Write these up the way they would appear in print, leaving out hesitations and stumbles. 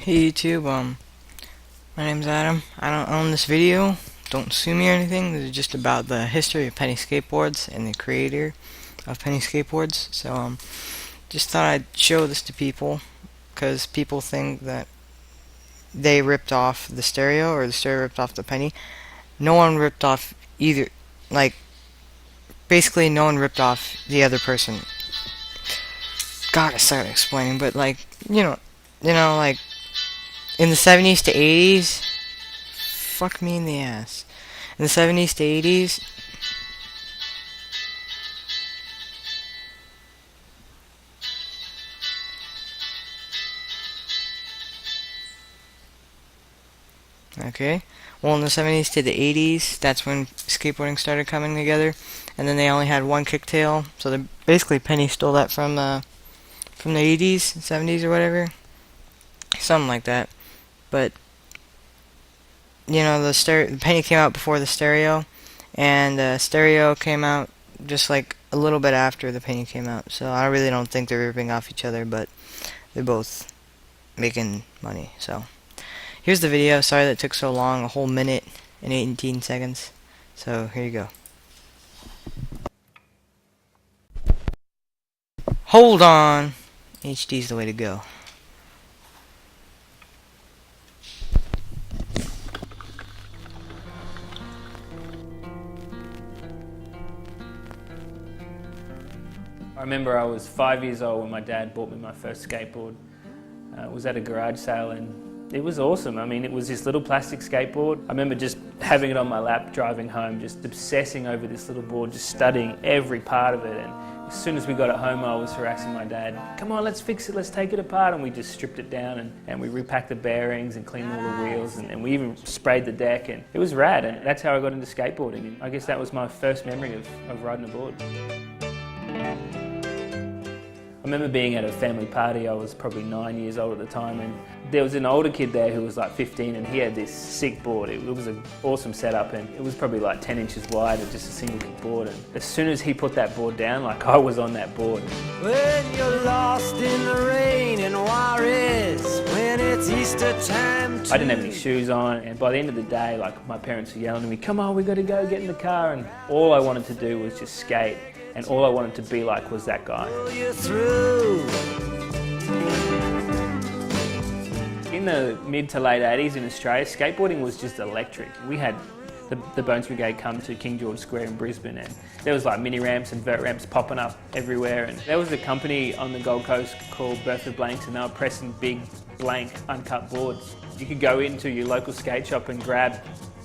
Hey YouTube, my name's Adam. I don't own this video. Don't sue me or anything. This is just about the history of penny skateboards and the creator of penny skateboards. So, just thought I'd show this to people because people think that they ripped off the stereo or the stereo ripped off the penny. No one ripped off either. Like, basically, no one ripped off the other person. God, I started explaining, but like, like in the 70s to 80s, fuck me in the ass. In the 70s to 80s, okay, well in the 70s to the 80s, that's when skateboarding started coming together, and then they only had one kicktail, so they basically Penny stole that from the 80s, 70s or whatever, something like that. But the penny came out before the stereo, and the stereo came out just like a little bit after the penny came out. So I really don't think they're ripping off each other, but they're both making money. So here's the video. Sorry that it took so long, a whole minute and 18 seconds. So here you go. Hold on. HD's the way to go. I remember I was 5 years old when my dad bought me my first skateboard. It was at a garage sale and it was awesome. I mean, it was this little plastic skateboard. I remember just having it on my lap driving home, just obsessing over this little board, just studying every part of it. And as soon as we got it home, I was harassing my dad, come on, let's fix it, let's take it apart. And we just stripped it down and we repacked the bearings and cleaned all the wheels and we even sprayed the deck, and it was rad. And that's how I got into skateboarding. And I guess that was my first memory of riding a board. I remember being at a family party. I was probably 9 years old at the time, and there was an older kid there who was like 15, and he had this sick board. It was an awesome setup, and it was probably like 10 inches wide and just a single kick board. And as soon as he put that board down, like I was on that board. When you're lost in the rain in Juarez, when it's Easter time I didn't have any shoes on, and by the end of the day, like my parents were yelling at me, come on, we got to go get in the car. And all I wanted to do was just skate. And all I wanted to be like was that guy. In the mid to late 80s in Australia, skateboarding was just electric. We had the Bones Brigade come to King George Square in Brisbane, and there was like mini ramps and vert ramps popping up everywhere. And there was a company on the Gold Coast called Burford Blanks, and they were pressing big blank uncut boards. You could go into your local skate shop and grab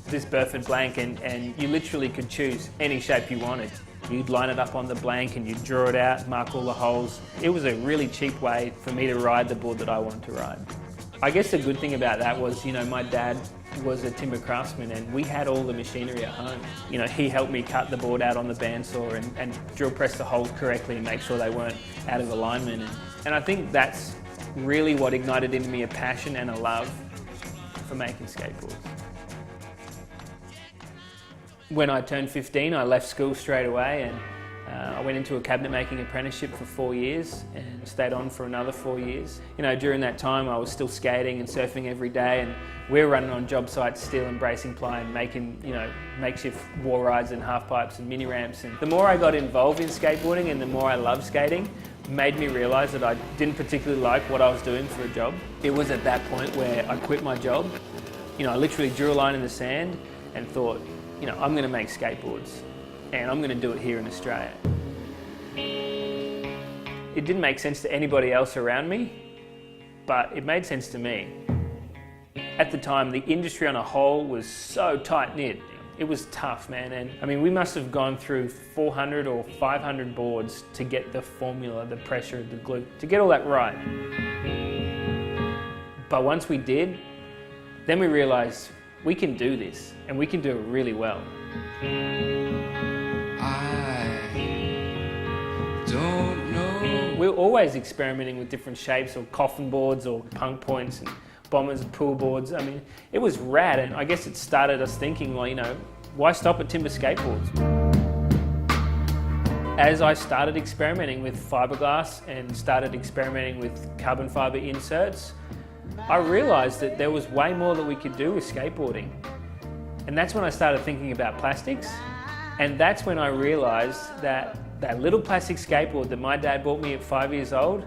this Burford blank, and you literally could choose any shape you wanted. You'd line it up on the blank and you'd draw it out, mark all the holes. It was a really cheap way for me to ride the board that I wanted to ride. I guess the good thing about that was, my dad was a timber craftsman and we had all the machinery at home. He helped me cut the board out on the bandsaw and drill press the holes correctly and make sure they weren't out of alignment. And I think that's really what ignited in me a passion and a love for making skateboards. When I turned 15, I left school straight away, and I went into a cabinet making apprenticeship for 4 years and stayed on for another 4 years. During that time I was still skating and surfing every day, and we were running on job sites stealing bracing ply and making makeshift wall rides and half pipes and mini ramps. And the more I got involved in skateboarding and the more I loved skating, made me realise that I didn't particularly like what I was doing for a job. It was at that point where I quit my job. I literally drew a line in the sand and thought, I'm going to make skateboards and I'm going to do it here in Australia. It didn't make sense to anybody else around me, but it made sense to me. At the time, the industry on a whole was so tight-knit. It was tough, man. And I mean, we must have gone through 400 or 500 boards to get the formula, the pressure, the glue, to get all that right. But once we did, then we realised we can do this, and we can do it really well. I don't know. We're always experimenting with different shapes, or coffin boards, or punk points, and bombers, pool boards. I mean, it was rad, and I guess it started us thinking, well, why stop at timber skateboards? As I started experimenting with fiberglass and started experimenting with carbon fiber inserts, I realised that there was way more that we could do with skateboarding. And that's when I started thinking about plastics. And that's when I realised that that little plastic skateboard that my dad bought me at 5 years old,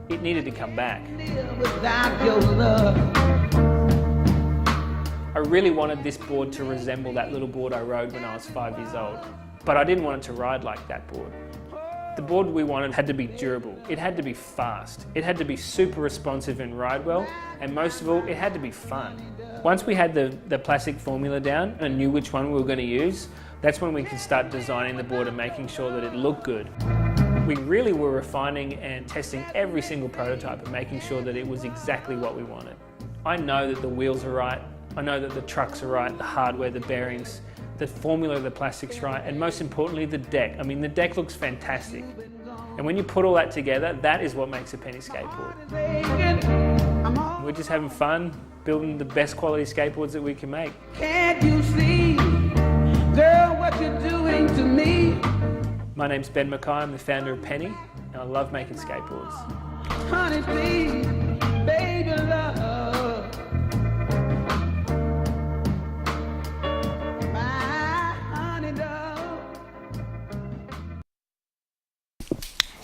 it needed to come back. I really wanted this board to resemble that little board I rode when I was 5 years old. But I didn't want it to ride like that board. The board we wanted had to be durable, it had to be fast, it had to be super responsive and ride well, and most of all, it had to be fun. Once we had the plastic formula down and knew which one we were going to use, that's when we could start designing the board and making sure that it looked good. We really were refining and testing every single prototype and making sure that it was exactly what we wanted. I know that the wheels are right, I know that the trucks are right, the hardware, the bearings, the formula of the plastic's right, and most importantly, the deck. I mean, the deck looks fantastic. And when you put all that together, that is what makes a penny skateboard. We're just having fun, building the best quality skateboards that we can make. Can't you see, girl, what you're doing to me? My name's Ben Mackay, I'm the founder of Penny, and I love making skateboards. Honey, please, baby, love.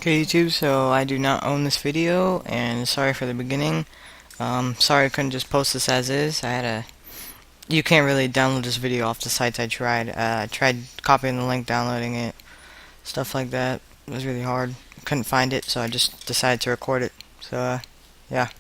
Okay, YouTube, so I do not own this video, and sorry for the beginning. Sorry I couldn't just post this as is. You can't really download this video off the sites I tried. I tried copying the link, downloading it, stuff like that. It was really hard. Couldn't find it, so I just decided to record it. So, yeah.